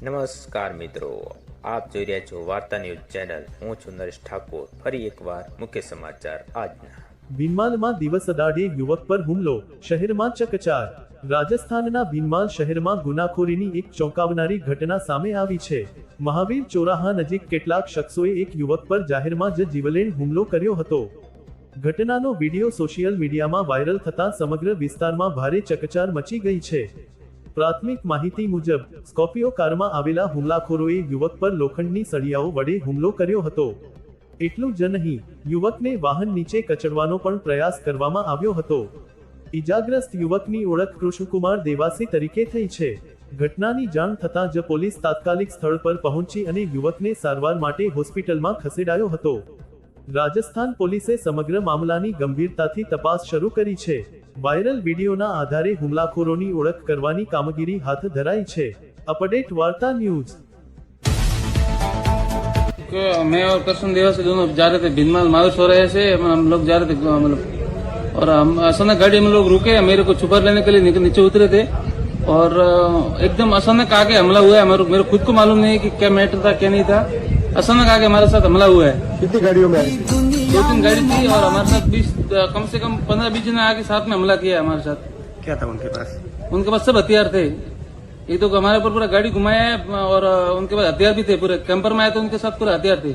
નમસ્કાર મિત્રો, આપ જોઈ રહ્યા છો વાર્તા ન્યૂઝ ચેનલ. હું છું નરેશ ઠાકોર. ફરી એકવાર મુખ્ય સમાચાર આજના. ભીનમાલમાં દિવસ દાડે યુવક પર હુમલો, શહેરમાં ચકચાર. રાજસ્થાનના ભીનમાલ શહેરમાં ગુનાખોરીની એક ચોંકાવનારી ઘટના સામે આવી છે. મહાવીર ચોરાહા નજીક કેટલાક શખ્સોએ એક યુવક પર જાહેરમાં જ જીવલેણ હુમલો કર્યો હતો. ઘટનાનો વિડીયો સોશિયલ મીડિયામાં વાયરલ થતાં સમગ્ર વિસ્તારમાં ભારે ચકચાર મચી ગઈ છે. પ્રાથમિક માહિતી મુજબ સ્કોર્પિયો કારમાં આવેલા હુમલાખોરોએ યુવક પર લોખંડની સળિયાઓ વડે હુમલો કર્યો હતો. એટલું જ નહીં, યુવકને વાહન નીચે કચડવાનો પણ પ્રયાસ કરવામાં આવ્યો હતો. ઈજાગ્રસ્ત યુવકની ઓળખ કૃષ્ણકુમાર દેવાસી તરીકે થઈ છે. ઘટનાની જાણ થતાં જ પોલીસ તાત્કાલિક સ્થળ પર પહોંચી અને યુવકને સારવાર માટે હોસ્પિટલમાં ખસેડાયો હતો. રાજસ્થાન પોલીસે સમગ્ર મામલાની ગંભીરતાથી તપાસ શરૂ કરી છે. વાયરલ વિડીયોના આધારે હુમલાખોરોની ઓળખ કરવાની કામગીરી હાથ ધરાઈ છે. અપડેટ વાર્તા न्यूज. मैं और कृष्ण देवासी दोनों जा रहे थे भीनमाल मायूस हो रहे से हम लोग जा रहे थे मतलब, और हम अचानक गाड़ी में लोग रुके, मेरे को छुपा लेने के लिए नीचे उतरे थे और एकदम अचानक आके हमला हुआ है. मेरे खुद को मालूम नहीं कि क्या मैटर था क्या नहीं था. अचानक आके हमारे साथ हमला हुआ है. कितनी गाड़ियों में आई? 2-3 गाड़ी थी और हमारे साथ 20 कम से कम 15-20 जने आके साथ में हमला किया है हमारे साथ. क्या था उनके पास? उनके पास सब हथियार थे. ये तो हमारे ऊपर पूरा गाड़ी घुमाया है और उनके पास हथियार भी थे. पूरे कैंपर में आए तो उनके साथ पूरे हथियार थे.